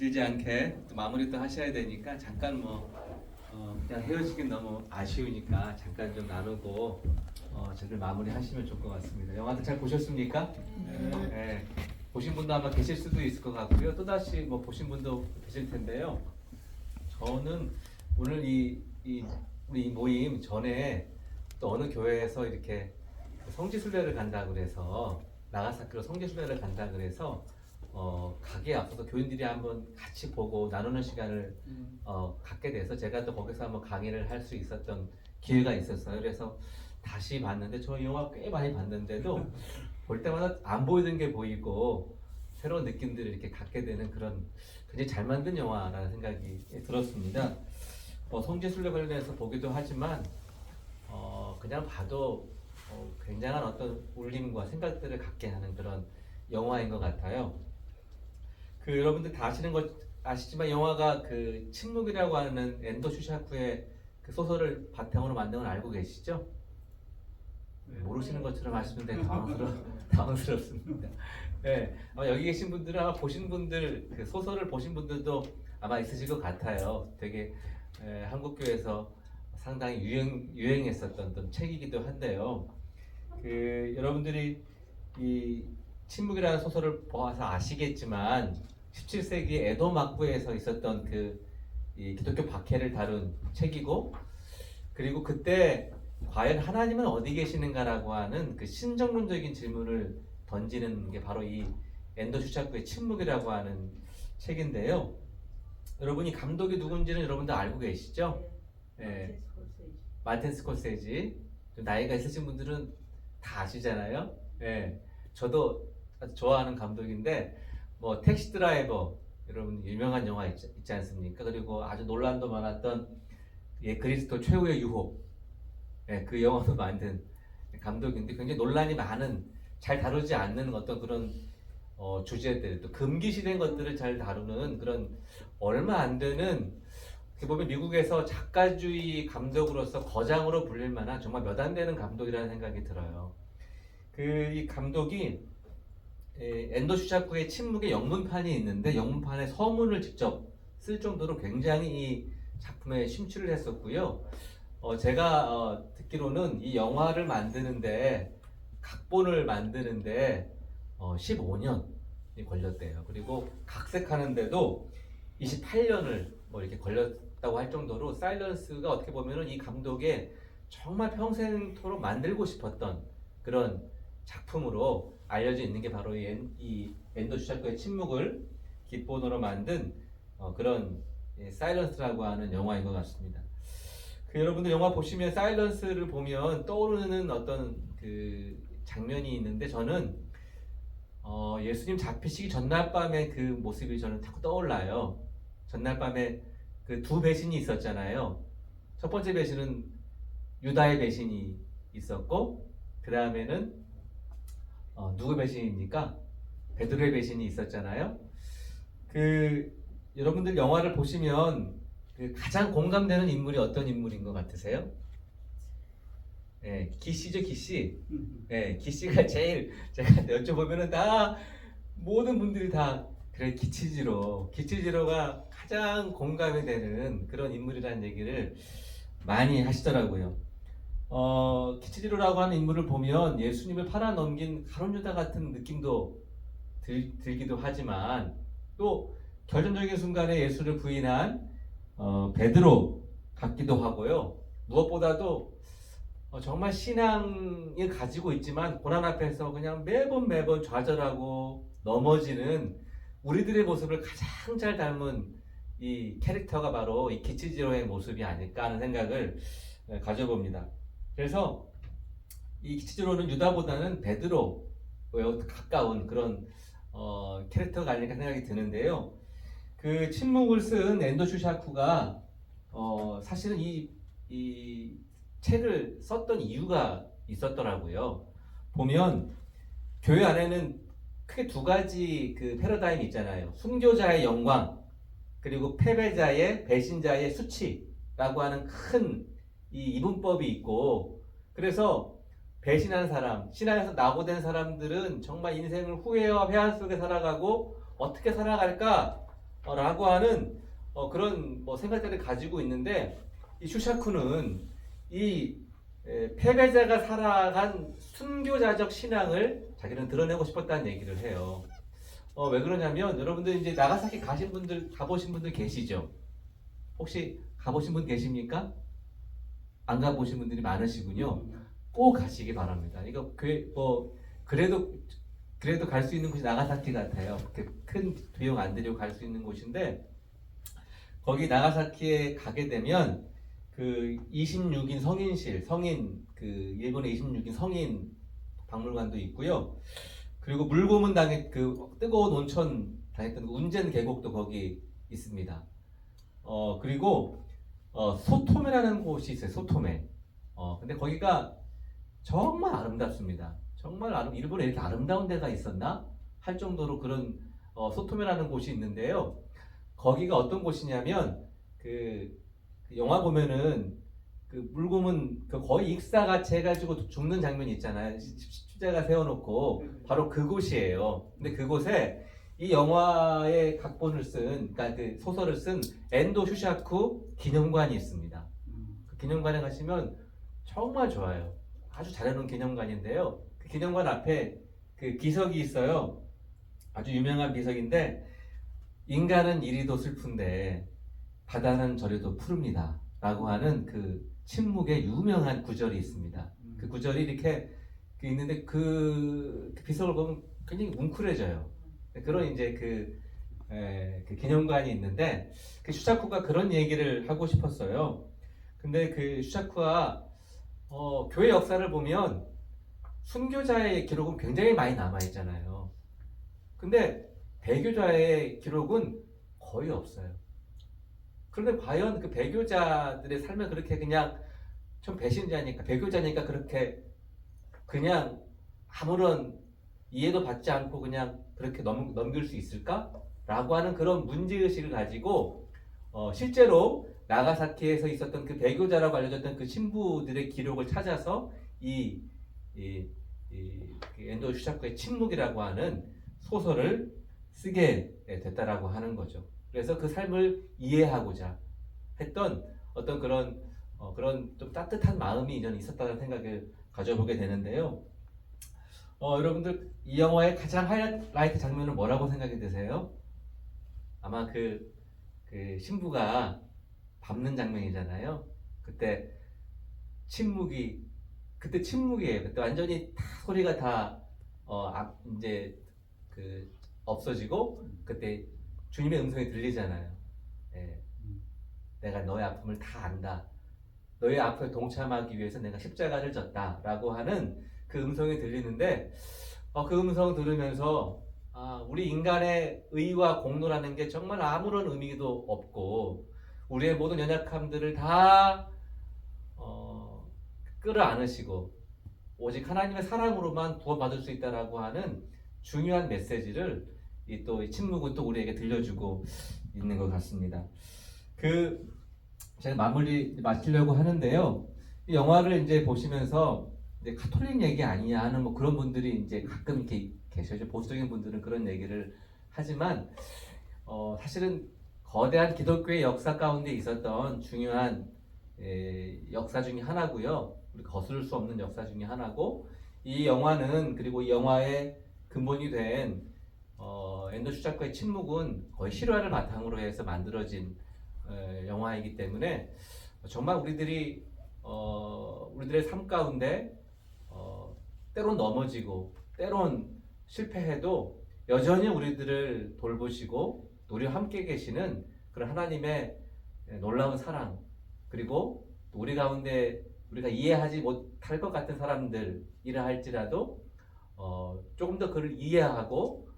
길지 않게 또 마무리 또 하셔야 되니까 잠깐 그냥 헤어지긴 너무 아쉬우니까 잠깐 좀 나누고 저들 마무리 하시면 좋을 것 같습니다. 영화도 잘 보셨습니까? 네. 보신 분도 아마 계실 수도 있을 것 같고요. 또다시 보신 분도 계실 텐데요. 저는 오늘 우리 이 모임 전에 또 어느 교회에서 이렇게 성지순례를 간다 그래서 나가사키로 성지순례를 간다 그래서 가기에 앞서서 교인들이 한번 같이 보고 나누는 시간을 갖게 돼서 제가 또 거기서 한번 강의를 할 수 있었던 기회가 있었어요. 그래서 다시 봤는데 저 영화 꽤 많이 봤는데도 볼 때마다 안 보이던 게 보이고 새로운 느낌들을 이렇게 갖게 되는 그런 굉장히 잘 만든 영화라는 생각이 들었습니다. 성지순례 관련해서 보기도 하지만 그냥 봐도 굉장한 어떤 울림과 생각들을 갖게 하는 그런 영화인 것 같아요. 여러분들 다 아시지만 영화가 그 침묵이라고 하는 엔도 슈샤쿠의 그 소설을 바탕으로 만든 건 알고 계시죠? 모르시는 것처럼 하시면 되게 당황스럽습니다. 네, 여기 계신 분들은 아마 보신 분들, 그 소설을 보신 분들도 아마 있으실 것 같아요. 되게 한국교회에서 상당히 유행했었던 어떤 책이기도 한데요. 여러분들이 이 침묵이라는 소설을 보아서 아시겠지만 17세기 에도 막부에서 있었던 이 기독교 박해를 다룬 책이고, 그리고 그때 과연 하나님은 어디 계시는가라고 하는 그 신정론적인 질문을 던지는 게 바로 이 엔도 슈샤쿠의 침묵이라고 하는 책인데요. 여러분이 감독이 누군지는 여러분도 알고 계시죠? 네. 마틴 스콜세지. 나이가 있으신 분들은 다 아시잖아요. 네. 저도 아주 좋아하는 감독인데 택시 드라이버 여러분 유명한 영화 있지 않습니까? 그리고 아주 논란도 많았던 그리스도 최후의 유혹, 그 영화도 만든 감독인데 굉장히 논란이 많은, 잘 다루지 않는 어떤 그런 주제들, 또 금기시된 것들을 잘 다루는 그런 얼마 안 되는, 어떻게 보면 미국에서 작가주의 감독으로서 거장으로 불릴 만한 정말 몇 안 되는 감독이라는 생각이 들어요. 이 감독이 엔도 슈샤쿠의 침묵의 영문판이 있는데 영문판에 서문을 직접 쓸 정도로 굉장히 이 작품에 심취를 했었고요. 제가 듣기로는 이 영화를 만드는데, 각본을 만드는데 15년이 걸렸대요. 그리고 각색하는데도 28년을 이렇게 걸렸다고 할 정도로 사일런스가 어떻게 보면은 이 감독의 정말 평생토록 만들고 싶었던 그런 작품으로 알려져 있는 게 바로 이 엔도 슈샤쿠의 침묵을 기본으로 만든 그런 사일런스라고 하는 영화인 것 같습니다. 여러분들 영화 보시면 사일런스를 보면 떠오르는 어떤 장면이 있는데, 저는 예수님 잡히시기 전날 밤의 그 모습이 저는 자꾸 떠올라요. 전날 밤에 두 배신이 있었잖아요. 첫 번째 배신은 유다의 배신이 있었고, 그 다음에는 누구 배신입니까? 베드로의 배신이 있었잖아요. 여러분들 영화를 보시면 가장 공감되는 인물이 어떤 인물인 것 같으세요? 기씨죠, 기씨. 기씨가 제일, 제가 여쭤보면은 다 모든 분들이 다 그래, 기치지로가 가장 공감이 되는 그런 인물이라는 얘기를 많이 하시더라고요. 기치지로라고 하는 인물을 보면 예수님을 팔아넘긴 가룟유다 같은 느낌도 들기도 하지만, 또 결정적인 순간에 예수를 부인한 베드로 같기도 하고요. 무엇보다도 정말 신앙을 가지고 있지만 고난 앞에서 그냥 매번 좌절하고 넘어지는 우리들의 모습을 가장 잘 닮은 이 캐릭터가 바로 이 기치지로의 모습이 아닐까 하는 생각을 가져봅니다. 그래서 이 기치지로는 유다보다는 베드로에 가까운 그런 캐릭터가 아닐까 생각이 드는데요. 침묵을 쓴 엔도 슈샤쿠가 사실은 이 책을 썼던 이유가 있었더라고요. 보면 교회 안에는 크게 두 가지 패러다임이 있잖아요. 순교자의 영광, 그리고 패배자의, 배신자의 수치라고 하는 큰 이 이분법이 있고, 그래서 배신한 사람, 신앙에서 낙오된 사람들은 정말 인생을 후회와 회한 속에 살아가고 어떻게 살아갈까 라고 하는 그런 뭐 생각들을 가지고 있는데, 이 슈샤쿠는 이 패배자가 살아간 순교자적 신앙을 자기는 드러내고 싶었다는 얘기를 해요. 왜 그러냐면, 여러분들 이제 나가사키 가보신 분들 계시죠? 혹시 가보신 분 계십니까? 안 가보신 분들이 많으시군요. 꼭 가시기 바랍니다. 이거 그래도 갈 수 있는 곳이 나가사키 같아요. 그렇게 큰 비용 안 들이고 갈 수 있는 곳인데, 거기 나가사키에 가게 되면 그 26인 그 일본의 26인 성인 박물관도 있고요. 그리고 물고문 그 뜨거운 온천 당했던 그 운젠 계곡도 거기 있습니다. 그리고 소토메라는 곳이 있어요. 소토메. 근데 거기가 정말 아름답습니다. 일본에 이렇게 아름다운 데가 있었나? 할 정도로 그런 소토메라는 곳이 있는데요. 거기가 어떤 곳이냐면 그 영화 보면은 그 물고문 그 거의 익사같이 해가지고 죽는 장면이 있잖아요. 십자가 세워놓고 바로 그곳이에요. 근데 그곳에 이 영화의 각본을 그러니까 그 소설을 쓴 엔도 슈샤쿠 기념관이 있습니다. 그 기념관에 가시면 정말 좋아요. 아주 잘해놓은 기념관인데요. 그 기념관 앞에 그 비석이 있어요. 아주 유명한 비석인데, 인간은 이리도 슬픈데 바다는 저리도 푸릅니다 라고 하는 그 침묵의 유명한 구절이 있습니다. 그 구절이 이렇게 있는데 그 비석을 보면 굉장히 뭉클해져요. 그런 이제 그 기념관이 있는데, 그 슈샤쿠가 그런 얘기를 하고 싶었어요. 근데 그 슈샤쿠가 교회 역사를 보면 순교자의 기록은 굉장히 많이 남아있잖아요. 근데 배교자의 기록은 거의 없어요. 그런데 과연 그 배교자들의 삶을 그렇게 그냥 좀 배교자니까 그렇게 그냥 아무런 이해도 받지 않고 그냥 그렇게 넘길 수 있을까? 라고 하는 그런 문제의식을 가지고 실제로 나가사키에서 있었던 그 배교자라고 알려졌던 그 신부들의 기록을 찾아서 그 엔도 슈샤쿠의 침묵이라고 하는 소설을 쓰게 됐다라고 하는 거죠. 그래서 그 삶을 이해하고자 했던 어떤 그런 좀 따뜻한 마음이 저는 있었다는 생각을 가져보게 되는데요. 여러분들 이 영화의 가장 하이라이트 장면은 뭐라고 생각이 드세요? 아마 그 신부가 밟는 장면이잖아요. 그때 침묵이에요. 그때 완전히 다 소리가 다 이제 없어지고 그때 주님의 음성이 들리잖아요. 예. 내가 너의 아픔을 다 안다. 너의 아픔에 동참하기 위해서 내가 십자가를 졌다라고 하는 그 음성이 들리는데, 그 음성 들으면서 우리 인간의 의와 공로라는 게 정말 아무런 의미도 없고 우리의 모든 연약함들을 다 끌어안으시고 오직 하나님의 사랑으로만 구원받을 수 있다라고 하는 중요한 메시지를 이 침묵은 또 우리에게 들려주고 있는 것 같습니다. 제가 마치려고 하는데요. 이 영화를 이제 보시면서 이제 카톨릭 얘기 아니냐 하는 뭐 그런 분들이 이제 가끔 이렇게 계셔요. 보수적인 분들은 그런 얘기를 하지만 사실은 거대한 기독교의 역사 가운데 있었던 중요한 역사 중에 하나고요. 우리 거스를 수 없는 역사 중에 하나고, 이 영화는 그리고 이 영화의 근본이 된 엔도 슈샤쿠의 침묵은 거의 실화를 바탕으로 해서 만들어진 영화이기 때문에 정말 우리들의 삶 가운데 때론 넘어지고 때론 실패해도 여전히 우리들을 돌보시고 우리와 함께 계시는 그런 하나님의 놀라운 사랑, 그리고 우리 가운데 우리가 이해하지 못할 것 같은 사람들이라 할지라도 조금 더 그를 이해하고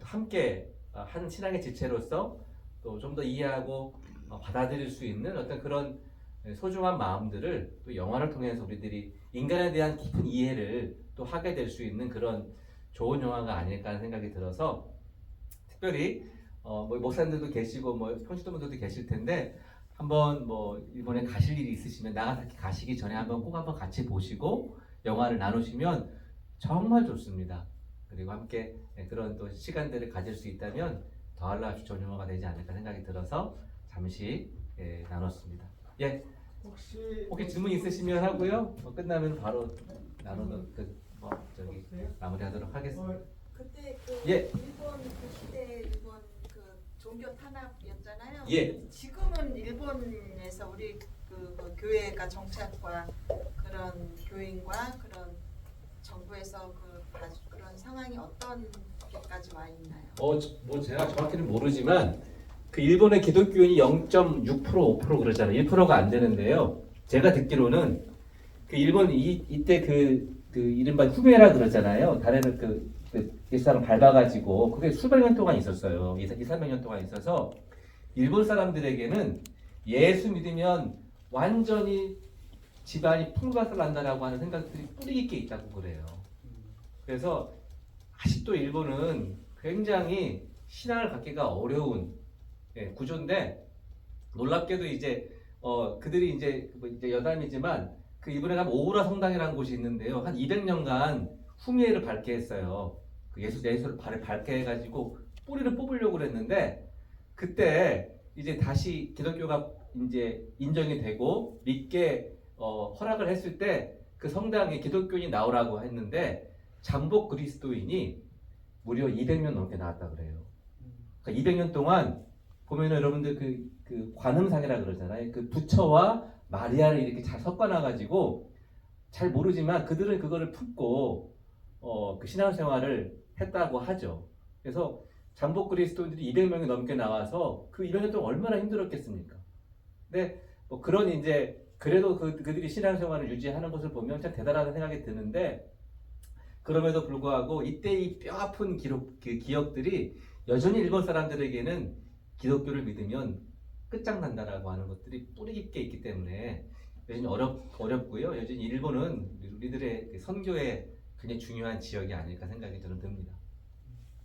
함께 한 신앙의 지체로서 또 좀 더 이해하고 받아들일 수 있는 어떤 그런 소중한 마음들을 또 영화를 통해서 우리들이 인간에 대한 깊은 이해를 또 하게 될 수 있는 그런 좋은 영화가 아닐까 하는 생각이 들어서, 특별히 뭐 목사님들도 계시고 뭐 평신도분들도 계실 텐데 한번 뭐 이번에 가실 일이 있으시면 나가사키 가시기 전에 꼭 한번 같이 보시고 영화를 나누시면 정말 좋습니다. 그리고 함께 그런 또 시간들을 가질 수 있다면 더할라슈 전용어가 되지 않을까 생각이 들어서 잠시 나눴습니다. 예, 혹시 질문 있으시면 하고요. 끝나면 바로 나누는 저기 마무리하도록 하겠습니다. 그때 그 예. 일본 그 시대 일본 그 종교 탄압이었잖아요. 예. 지금은 일본에서 우리 그 교회가 정착과 그런 교인과 그런 정부에서 그런 상황이 어떤 데까지 와 있나요? 뭐 제가 정확히는 모르지만 그 일본의 기독교인이 0.6% 5% 그러잖아요. 1%가 안 되는데요. 제가 듣기로는 그 일본 이때 그 이른바 후메라 그러잖아요. 달에는 그 일사를 밟아가지고 그게 수백 년 동안 있었어요. 200~300년 동안 있어서 일본 사람들에게는 예수 믿으면 완전히 집안이 풍부하게 난다라고 하는 생각들이 뿌리 깊게 있다고 그래요. 그래서 아직도 일본은 굉장히 신앙을 갖기가 어려운 구조인데 놀랍게도 이제 그들이 이제 여담이지만 그 일본에 가면 오우라 성당이라는 곳이 있는데요. 한 200년간 후미에를 밟게 했어요. 그 예수를 밟게 해가지고 뿌리를 뽑으려고 그랬는데 그때 이제 다시 기독교가 이제 인정이 되고 믿게 허락을 했을 때 그 성당에 기독교인이 나오라고 했는데 잠복 그리스도인이 무려 200년 넘게 나왔다 그래요. 그러니까 200년 동안 보면은 여러분들 그 관음상이라 그러잖아요. 그 부처와 마리아를 이렇게 잘 섞어놔가지고 잘 모르지만 그들은 그거를 품고 그 신앙생활을 했다고 하죠. 그래서 잠복 그리스도인들이 200명이 넘게 나와서 그 200년 동안 얼마나 힘들었겠습니까? 근데 뭐 그런 이제 그래도 그들이 신앙생활을 유지하는 것을 보면 참 대단하다는 생각이 드는데 그럼에도 불구하고 이때 이 뼈아픈 기억들이 여전히 일본 사람들에게는 기독교를 믿으면 끝장난다라고 하는 것들이 뿌리 깊게 있기 때문에 여전히 어렵고요. 여전히 일본은 우리들의 선교에 굉장히 중요한 지역이 아닐까 생각이 저는 듭니다.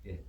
예.